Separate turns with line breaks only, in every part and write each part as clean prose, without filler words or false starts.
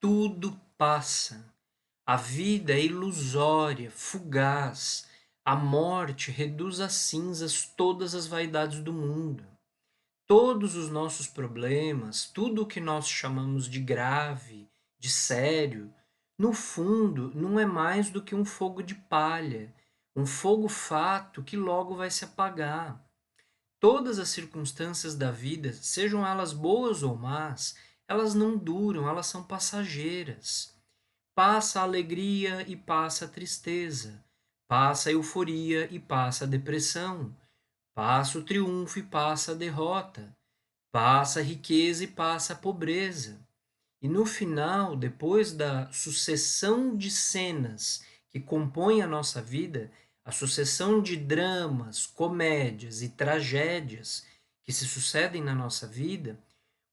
Tudo passa. A vida é ilusória, fugaz. A morte reduz a cinzas todas as vaidades do mundo. Todos os nossos problemas, tudo o que nós chamamos de grave, de sério, no fundo não é mais do que um fogo de palha, um fogo fato que logo vai se apagar. Todas as circunstâncias da vida, sejam elas boas ou más, elas não duram, elas são passageiras. Passa a alegria e passa a tristeza, passa a euforia e passa a depressão, passa o triunfo e passa a derrota, passa a riqueza e passa a pobreza. E no final, depois da sucessão de cenas que compõem a nossa vida, a sucessão de dramas, comédias e tragédias que se sucedem na nossa vida,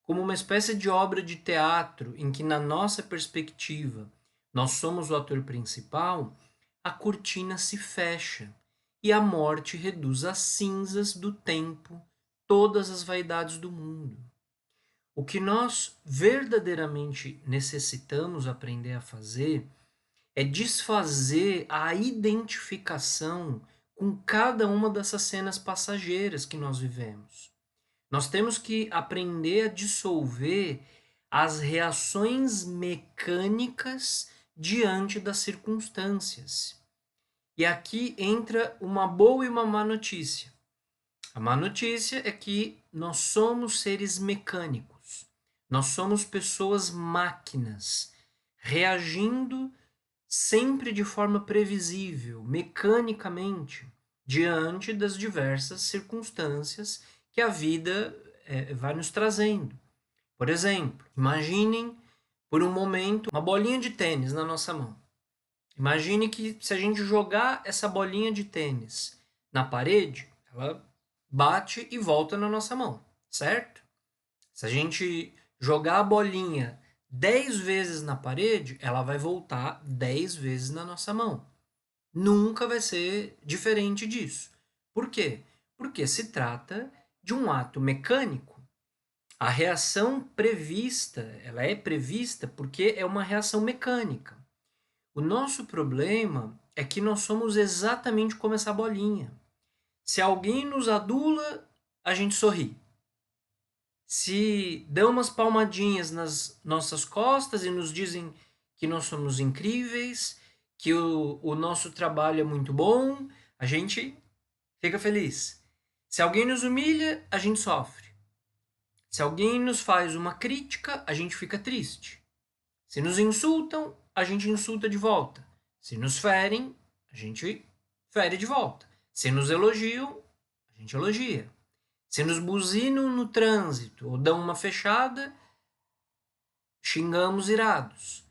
como uma espécie de obra de teatro em que, na nossa perspectiva, nós somos o ator principal, a cortina se fecha e a morte reduz às cinzas do tempo todas as vaidades do mundo. O que nós verdadeiramente necessitamos aprender a fazer é desfazer a identificação com cada uma dessas cenas passageiras que nós vivemos. Nós temos que aprender a dissolver as reações mecânicas diante das circunstâncias. E aqui entra uma boa e uma má notícia. A má notícia é que nós somos seres mecânicos. Nós somos pessoas máquinas, reagindo sempre de forma previsível, mecanicamente, diante das diversas circunstâncias que a vida vai nos trazendo. Por exemplo, imaginem por um momento uma bolinha de tênis na nossa mão. Imagine que se a gente jogar essa bolinha de tênis na parede, ela bate e volta na nossa mão, certo? Se a gente jogar a bolinha 10 vezes na parede, ela vai voltar 10 vezes na nossa mão. Nunca vai ser diferente disso. Por quê? Porque se trata de um ato mecânico. A reação prevista, ela é prevista porque é uma reação mecânica. O nosso problema é que nós somos exatamente como essa bolinha. Se alguém nos adula, a gente sorri. Se dão umas palmadinhas nas nossas costas e nos dizem que nós somos incríveis, que o nosso trabalho é muito bom, a gente fica feliz. Se alguém nos humilha, a gente sofre. Se alguém nos faz uma crítica, a gente fica triste. Se nos insultam, a gente insulta de volta. Se nos ferem, a gente fere de volta. Se nos elogiam, a gente elogia. Se nos buzinam no trânsito ou dão uma fechada, xingamos irados.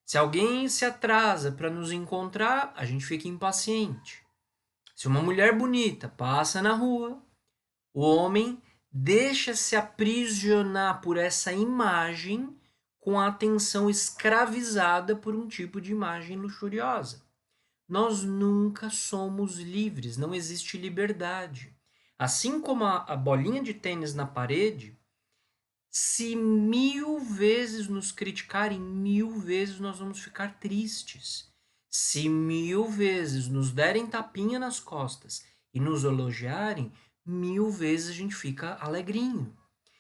Se alguém se atrasa para nos encontrar, a gente fica impaciente. Se uma mulher bonita passa na rua, o homem deixa-se aprisionar por essa imagem com a atenção escravizada por um tipo de imagem luxuriosa. Nós nunca somos livres, não existe liberdade. Assim como a bolinha de tênis na parede, se 1000 vezes nos criticarem, 1000 vezes nós vamos ficar tristes. Se 1000 vezes nos derem tapinha nas costas e nos elogiarem, 1000 vezes a gente fica alegrinho.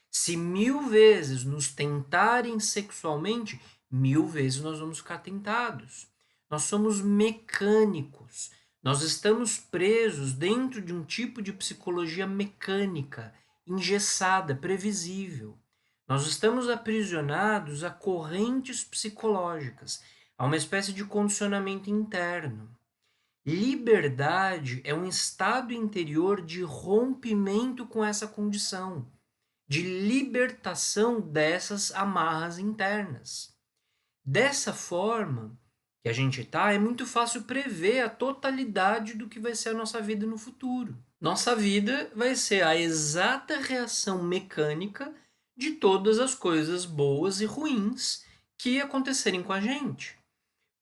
Se 1000 vezes nos tentarem sexualmente, 1000 vezes nós vamos ficar tentados. Nós somos mecânicos. Nós estamos presos dentro de um tipo de psicologia mecânica, engessada, previsível. Nós estamos aprisionados a correntes psicológicas, a uma espécie de condicionamento interno. Liberdade é um estado interior de rompimento com essa condição, de libertação dessas amarras internas. Dessa forma que a gente está, é muito fácil prever a totalidade do que vai ser a nossa vida no futuro. Nossa vida vai ser a exata reação mecânica de todas as coisas boas e ruins que acontecerem com a gente.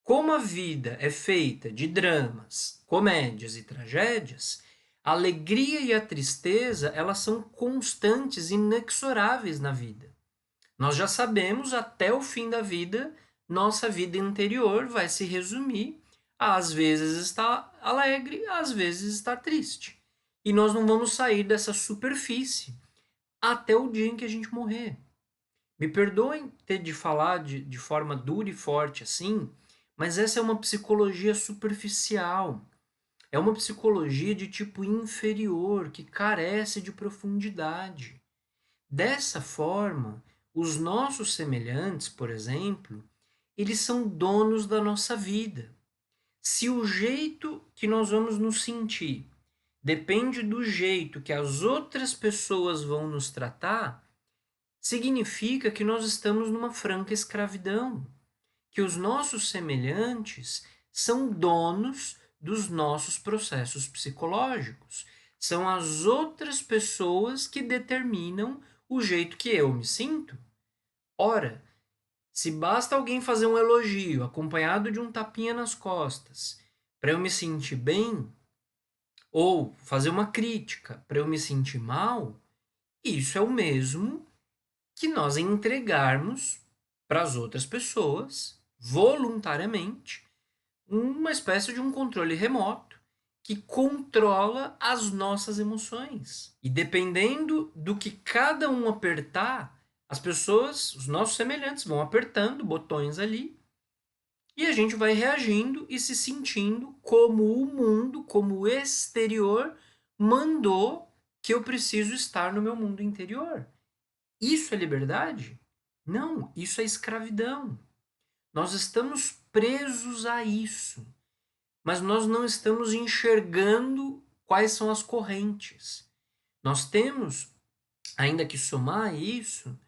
Como a vida é feita de dramas, comédias e tragédias, a alegria e a tristeza, elas são constantes e inexoráveis na vida. Nós já sabemos até o fim da vida nossa vida interior vai se resumir a, às vezes, estar alegre, às vezes estar triste. E nós não vamos sair dessa superfície até o dia em que a gente morrer. Me perdoem ter de falar de forma dura e forte assim, mas essa é uma psicologia superficial. É uma psicologia de tipo inferior, que carece de profundidade. Dessa forma, os nossos semelhantes, por exemplo, eles são donos da nossa vida. Se o jeito que nós vamos nos sentir depende do jeito que as outras pessoas vão nos tratar, significa que nós estamos numa franca escravidão, que os nossos semelhantes são donos dos nossos processos psicológicos. São as outras pessoas que determinam o jeito que eu me sinto. Ora, se basta alguém fazer um elogio acompanhado de um tapinha nas costas para eu me sentir bem, ou fazer uma crítica para eu me sentir mal, isso é o mesmo que nós entregarmos para as outras pessoas, voluntariamente, uma espécie de um controle remoto que controla as nossas emoções. E dependendo do que cada um apertar, as pessoas, os nossos semelhantes, vão apertando botões ali e a gente vai reagindo e se sentindo como o mundo, como o exterior, mandou que eu preciso estar no meu mundo interior. Isso é liberdade? Não, isso é escravidão. Nós estamos presos a isso, mas nós não estamos enxergando quais são as correntes. Nós temos, ainda que somar isso,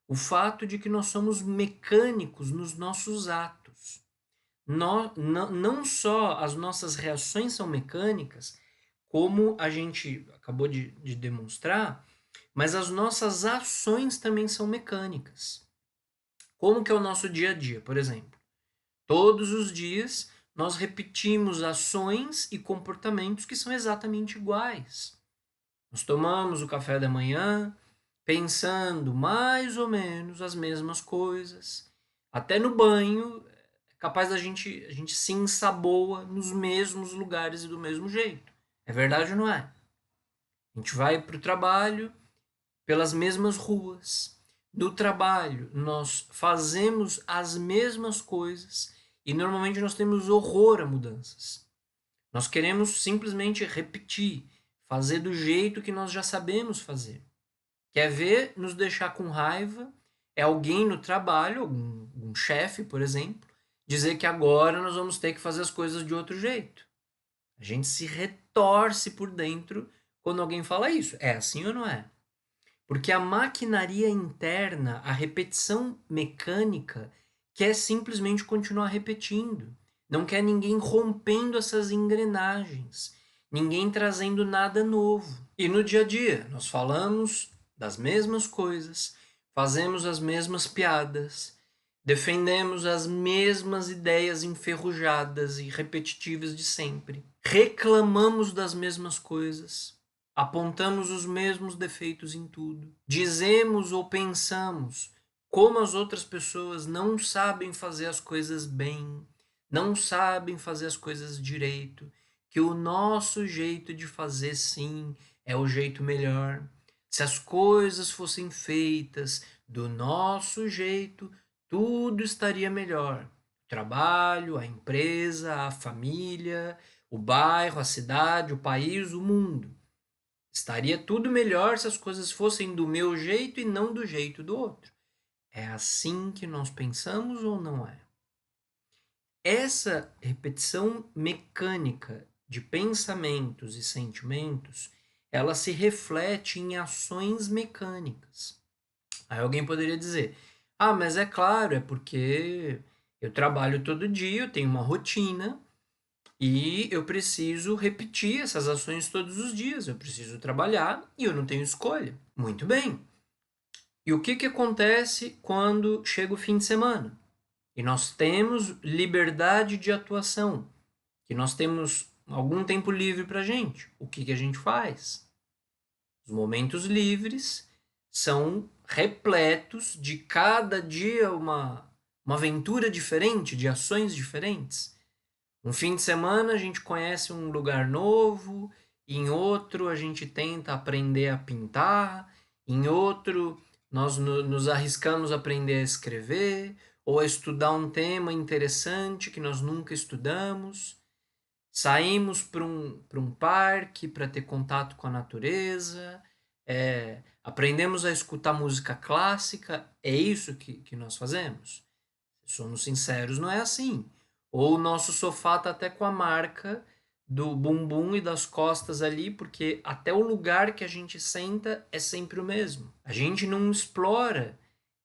o fato de que nós somos mecânicos nos nossos atos. Não só as nossas reações são mecânicas, como a gente acabou de demonstrar, mas as nossas ações também são mecânicas. Como que é o nosso dia a dia, por exemplo? Todos os dias nós repetimos ações e comportamentos que são exatamente iguais. Nós tomamos o café da manhã pensando mais ou menos as mesmas coisas. Até no banho, é capaz a gente se ensaboa nos mesmos lugares e do mesmo jeito. É verdade ou não é? A gente vai para o trabalho pelas mesmas ruas. No trabalho, nós fazemos as mesmas coisas e normalmente nós temos horror a mudanças. Nós queremos simplesmente repetir, fazer do jeito que nós já sabemos fazer. Quer ver nos deixar com raiva? É alguém no trabalho, algum chefe, por exemplo, dizer que agora nós vamos ter que fazer as coisas de outro jeito. A gente se retorce por dentro quando alguém fala isso. É assim ou não é? Porque a maquinaria interna, a repetição mecânica, quer simplesmente continuar repetindo. Não quer ninguém rompendo essas engrenagens, ninguém trazendo nada novo. E no dia a dia, nós falamos das mesmas coisas, fazemos as mesmas piadas, defendemos as mesmas ideias enferrujadas e repetitivas de sempre, reclamamos das mesmas coisas, apontamos os mesmos defeitos em tudo. Dizemos ou pensamos como as outras pessoas não sabem fazer as coisas bem, não sabem fazer as coisas direito, que o nosso jeito de fazer sim é o jeito melhor. Se as coisas fossem feitas do nosso jeito, tudo estaria melhor. O trabalho, a empresa, a família, o bairro, a cidade, o país, o mundo. Estaria tudo melhor se as coisas fossem do meu jeito e não do jeito do outro. É assim que nós pensamos ou não é? Essa repetição mecânica de pensamentos e sentimentos, ela se reflete em ações mecânicas. Aí alguém poderia dizer: ah, mas é claro, é porque eu trabalho todo dia, eu tenho uma rotina, e eu preciso repetir essas ações todos os dias. Eu preciso trabalhar e eu não tenho escolha. Muito bem. E o que acontece quando chega o fim de semana? E nós temos liberdade de atuação, que nós temos algum tempo livre para a gente. O que a gente faz? Os momentos livres são repletos de cada dia uma aventura diferente, de ações diferentes. Um fim de semana a gente conhece um lugar novo, em outro a gente tenta aprender a pintar, em outro nós nos arriscamos a aprender a escrever ou a estudar um tema interessante que nós nunca estudamos. Saímos para um parque para ter contato com a natureza, aprendemos a escutar música clássica, é isso que nós fazemos? Somos sinceros, não é assim. Ou o nosso sofá tá até com a marca do bumbum e das costas ali, porque até o lugar que a gente senta é sempre o mesmo. A gente não explora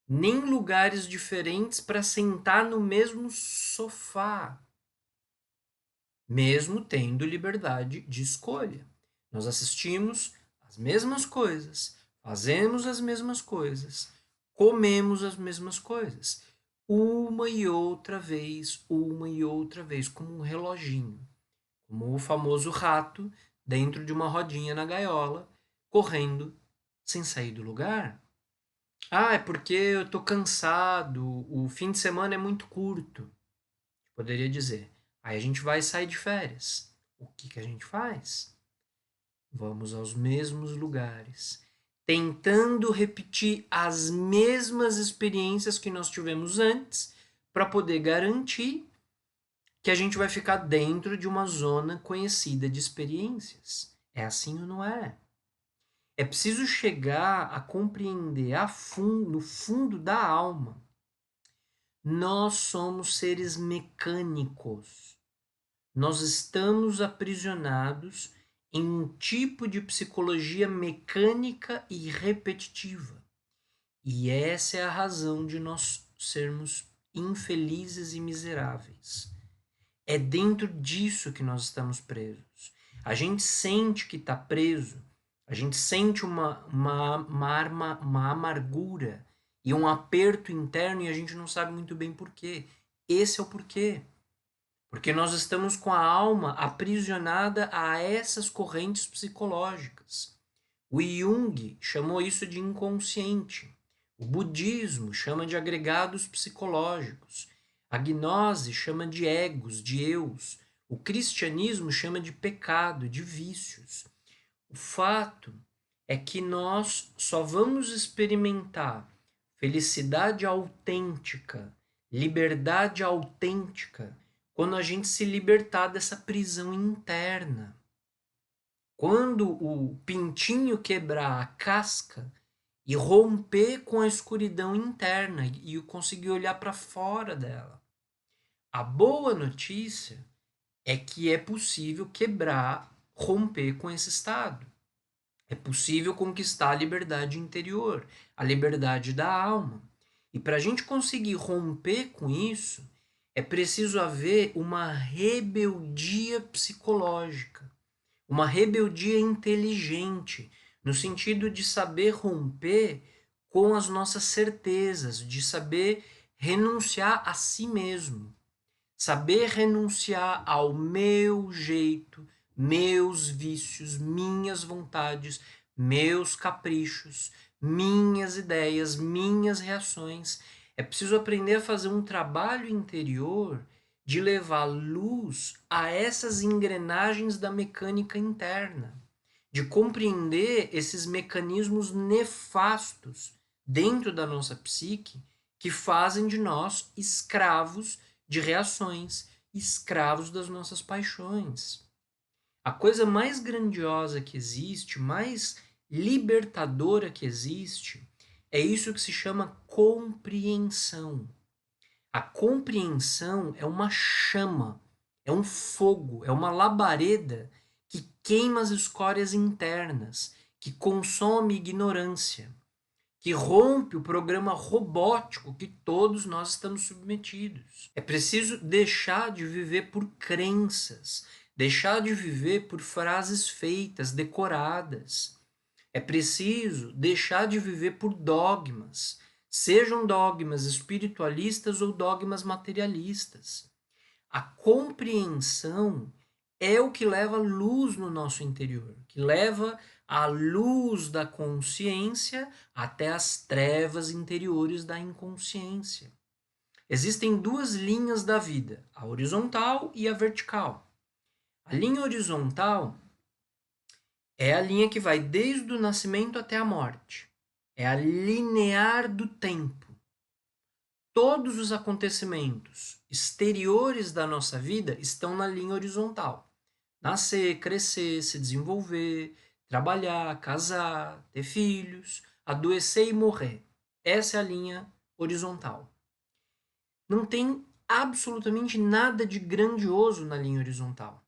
nem lugares diferentes para sentar no mesmo sofá, mesmo tendo liberdade de escolha. Nós assistimos as mesmas coisas, fazemos as mesmas coisas, comemos as mesmas coisas, uma e outra vez, como um reloginho, como o famoso rato dentro de uma rodinha na gaiola, correndo sem sair do lugar. Ah, é porque eu tô cansado, o fim de semana é muito curto, poderia dizer. Aí a gente vai sair de férias. O que a gente faz? Vamos aos mesmos lugares, tentando repetir as mesmas experiências que nós tivemos antes, para poder garantir que a gente vai ficar dentro de uma zona conhecida de experiências. É assim ou não é? É preciso chegar a compreender a fundo, no fundo da alma. Nós somos seres mecânicos. Nós estamos aprisionados em um tipo de psicologia mecânica e repetitiva. E essa é a razão de nós sermos infelizes e miseráveis. É dentro disso que nós estamos presos. A gente sente que está preso, a gente sente uma amargura e um aperto interno e a gente não sabe muito bem por quê. Esse é o porquê. Porque nós estamos com a alma aprisionada a essas correntes psicológicas. O Jung chamou isso de inconsciente. O budismo chama de agregados psicológicos. A gnose chama de egos, de eus. O cristianismo chama de pecado, de vícios. O fato é que nós só vamos experimentar felicidade autêntica, liberdade autêntica, quando a gente se libertar dessa prisão interna. Quando o pintinho quebrar a casca e romper com a escuridão interna e conseguir olhar para fora dela. A boa notícia é que é possível quebrar, romper com esse estado. É possível conquistar a liberdade interior, a liberdade da alma. E para a gente conseguir romper com isso, é preciso haver uma rebeldia psicológica, uma rebeldia inteligente, no sentido de saber romper com as nossas certezas, de saber renunciar a si mesmo, saber renunciar ao meu jeito, meus vícios, minhas vontades, meus caprichos, minhas ideias, minhas reações. É preciso aprender a fazer um trabalho interior de levar luz a essas engrenagens da mecânica interna, de compreender esses mecanismos nefastos dentro da nossa psique que fazem de nós escravos de reações, escravos das nossas paixões. A coisa mais grandiosa que existe, mais libertadora que existe, é isso que se chama compreensão. A compreensão é uma chama, é um fogo, é uma labareda que queima as escórias internas, que consome ignorância, que rompe o programa robótico que todos nós estamos submetidos. É preciso deixar de viver por crenças, deixar de viver por frases feitas, decoradas. É preciso deixar de viver por dogmas, sejam dogmas espiritualistas ou dogmas materialistas. A compreensão é o que leva luz no nosso interior, que leva a luz da consciência até as trevas interiores da inconsciência. Existem duas linhas da vida, a horizontal e a vertical. A linha horizontal é a linha que vai desde o nascimento até a morte. É a linear do tempo. Todos os acontecimentos exteriores da nossa vida estão na linha horizontal. Nascer, crescer, se desenvolver, trabalhar, casar, ter filhos, adoecer e morrer. Essa é a linha horizontal. Não tem absolutamente nada de grandioso na linha horizontal.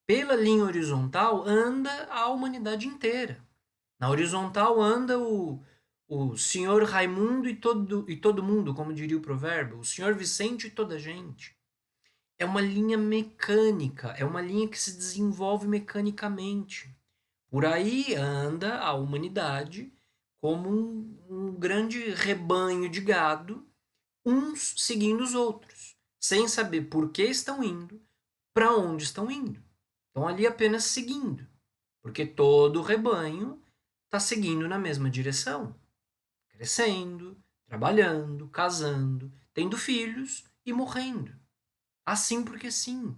Pela linha horizontal anda a humanidade inteira. Na horizontal anda o senhor Raimundo e todo mundo, como diria o provérbio, o senhor Vicente e toda a gente. É uma linha mecânica, é uma linha que se desenvolve mecanicamente. Por aí anda a humanidade como um grande rebanho de gado, uns seguindo os outros, sem saber por que estão indo, para onde estão indo. Estão ali apenas seguindo, porque todo o rebanho está seguindo na mesma direção, crescendo, trabalhando, casando, tendo filhos e morrendo. Assim porque sim.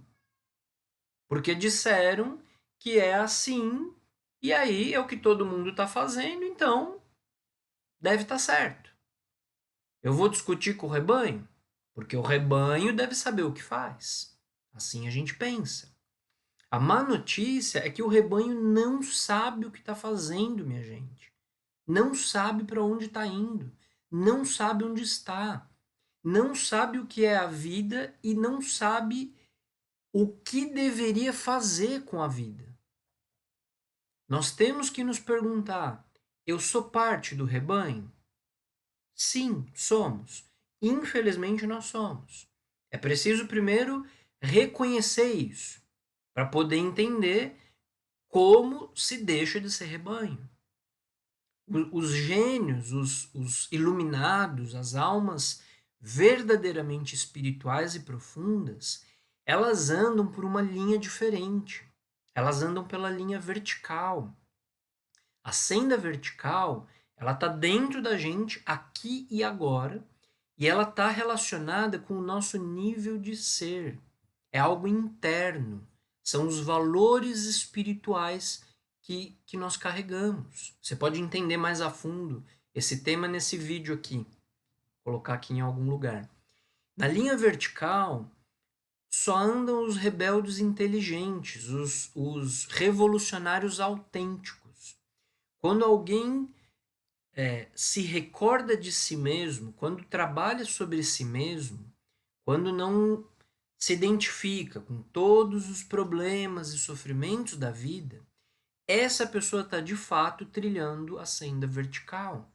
Porque disseram que é assim, e aí é o que todo mundo está fazendo, então deve estar certo. Eu vou discutir com o rebanho, porque o rebanho deve saber o que faz. Assim a gente pensa. A má notícia é que o rebanho não sabe o que está fazendo, minha gente. Não sabe para onde está indo. Não sabe onde está. Não sabe o que é a vida e não sabe o que deveria fazer com a vida. Nós temos que nos perguntar: eu sou parte do rebanho? Sim, somos. Infelizmente, nós somos. É preciso primeiro reconhecer isso, para poder entender como se deixa de ser rebanho. Os gênios, os iluminados, as almas verdadeiramente espirituais e profundas, elas andam por uma linha diferente. Elas andam pela linha vertical. A senda vertical, ela está dentro da gente aqui e agora, e ela está relacionada com o nosso nível de ser. É algo interno. São os valores espirituais que nós carregamos. Você pode entender mais a fundo esse tema nesse vídeo aqui. Vou colocar aqui em algum lugar. Na linha vertical, só andam os rebeldes inteligentes, os revolucionários autênticos. Quando alguém se recorda de si mesmo, quando trabalha sobre si mesmo, quando não se identifica com todos os problemas e sofrimentos da vida, essa pessoa está de fato trilhando a senda vertical.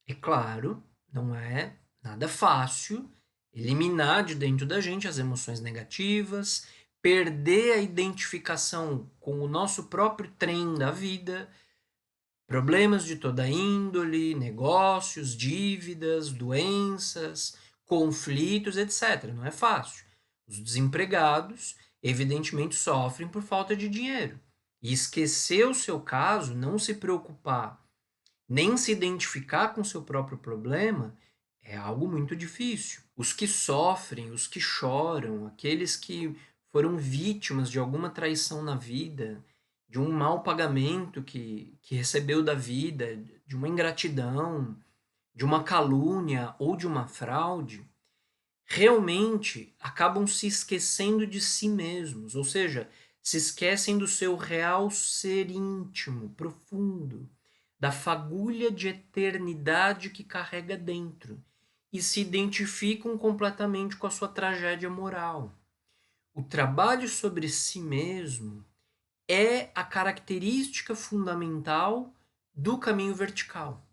É claro, não é nada fácil eliminar de dentro da gente as emoções negativas, perder a identificação com o nosso próprio trem da vida, problemas de toda índole, negócios, dívidas, doenças, conflitos, etc. Não é fácil. Os desempregados, evidentemente, sofrem por falta de dinheiro. E esquecer o seu caso, não se preocupar, nem se identificar com o seu próprio problema, é algo muito difícil. Os que sofrem, os que choram, aqueles que foram vítimas de alguma traição na vida, de um mau pagamento que recebeu da vida, de uma ingratidão, de uma calúnia ou de uma fraude, realmente acabam se esquecendo de si mesmos, ou seja, se esquecem do seu real ser íntimo, profundo, da fagulha de eternidade que carrega dentro e se identificam completamente com a sua tragédia moral. O trabalho sobre si mesmo é a característica fundamental do caminho vertical.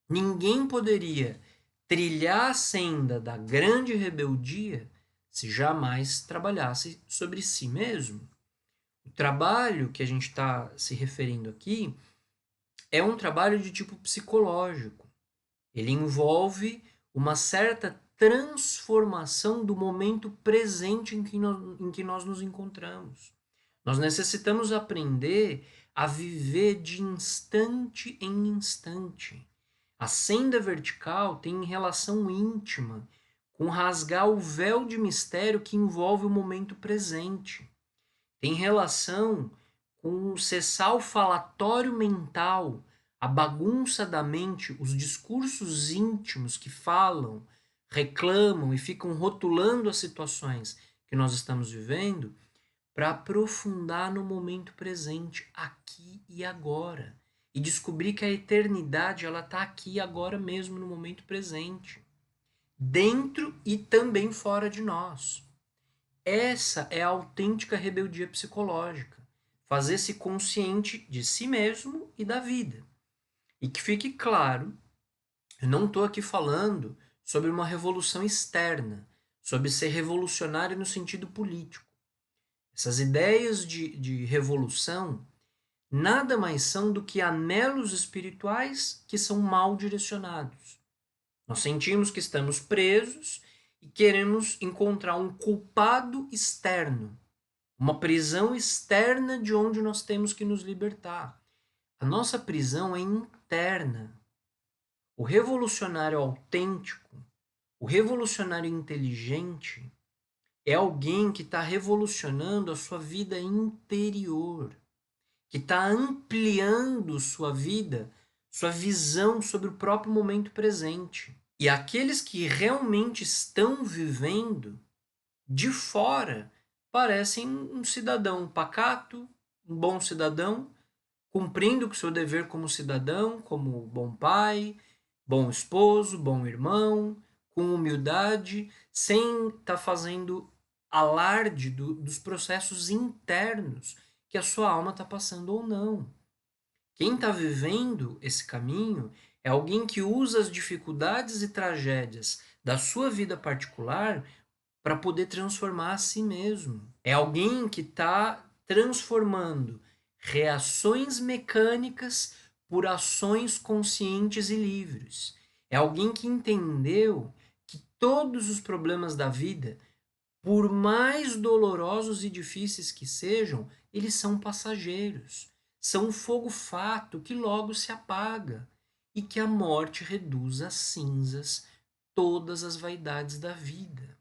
Ninguém poderia trilhar a senda da grande rebeldia se jamais trabalhasse sobre si mesmo. O trabalho que a gente está se referindo aqui é um trabalho de tipo psicológico. Ele envolve uma certa transformação do momento presente em que nós nos encontramos. Nós necessitamos aprender a viver de instante em instante. A senda vertical tem relação íntima com rasgar o véu de mistério que envolve o momento presente. Tem relação com o cessar o falatório mental, a bagunça da mente, os discursos íntimos que falam, reclamam e ficam rotulando as situações que nós estamos vivendo, para aprofundar no momento presente, aqui e agora, e descobrir que a eternidade ela está aqui agora mesmo no momento presente, dentro e também fora de nós. Essa é a autêntica rebeldia psicológica. Fazer-se consciente de si mesmo e da vida. E que fique claro, eu não estou aqui falando sobre uma revolução externa, sobre ser revolucionário no sentido político. Essas ideias de revolução nada mais são do que anelos espirituais que são mal direcionados. Nós sentimos que estamos presos e queremos encontrar um culpado externo, uma prisão externa de onde nós temos que nos libertar. A nossa prisão é interna. O revolucionário autêntico, o revolucionário inteligente, é alguém que está revolucionando a sua vida interior, que está ampliando sua vida, sua visão sobre o próprio momento presente. E aqueles que realmente estão vivendo de fora parecem um cidadão pacato, um bom cidadão, cumprindo o seu dever como cidadão, como bom pai, bom esposo, bom irmão, com humildade, sem estar fazendo alarde dos processos internos que a sua alma está passando ou não. Quem está vivendo esse caminho é alguém que usa as dificuldades e tragédias da sua vida particular para poder transformar a si mesmo. É alguém que está transformando reações mecânicas por ações conscientes e livres. É alguém que entendeu que todos os problemas da vida, por mais dolorosos e difíceis que sejam, eles são passageiros. São um fogo fato que logo se apaga e que a morte reduz a cinzas todas as vaidades da vida.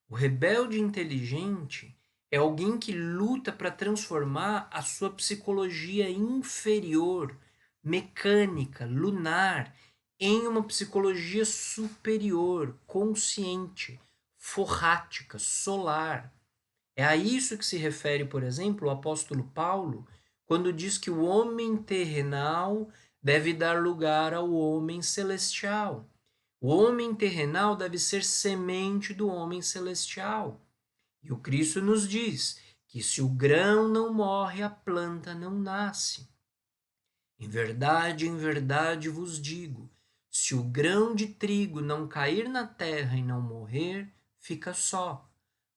O rebelde inteligente é alguém que luta para transformar a sua psicologia inferior, mecânica, lunar, em uma psicologia superior, consciente, forrática, solar. É a isso que se refere, por exemplo, o apóstolo Paulo, quando diz que o homem terrenal deve dar lugar ao homem celestial. O homem terrenal deve ser semente do homem celestial. E o Cristo nos diz que se o grão não morre, a planta não nasce. em verdade vos digo, se o grão de trigo não cair na terra e não morrer, fica só,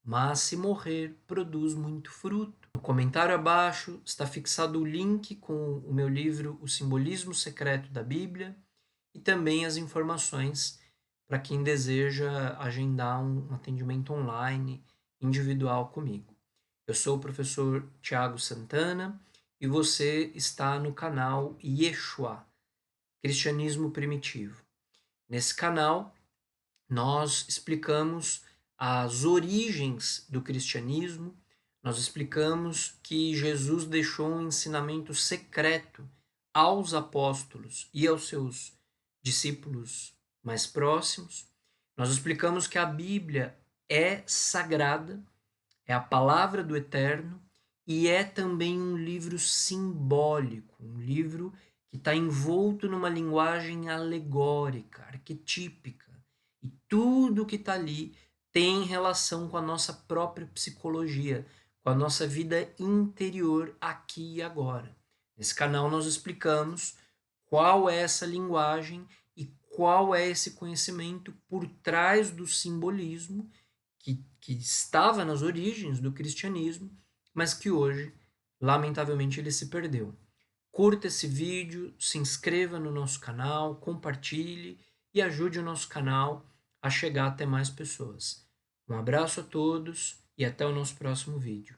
mas se morrer, produz muito fruto. No comentário abaixo está fixado o link com o meu livro O Simbolismo Secreto da Bíblia e também as informações para quem deseja agendar um atendimento online individual comigo. Eu sou o professor Tiago Santana e você está no canal Yeshua, Cristianismo Primitivo. Nesse canal, nós explicamos as origens do cristianismo, nós explicamos que Jesus deixou um ensinamento secreto aos apóstolos e aos seus discípulos mais próximos. Nós explicamos que a Bíblia é sagrada, é a palavra do Eterno e é também um livro simbólico, um livro que está envolto numa linguagem alegórica, arquetípica. E tudo que está ali tem relação com a nossa própria psicologia, com a nossa vida interior aqui e agora. Nesse canal nós explicamos qual é essa linguagem e qual é esse conhecimento por trás do simbolismo que estava nas origens do cristianismo, mas que hoje, lamentavelmente, ele se perdeu. Curta esse vídeo, se inscreva no nosso canal, compartilhe e ajude o nosso canal a chegar até mais pessoas. Um abraço a todos e até o nosso próximo vídeo.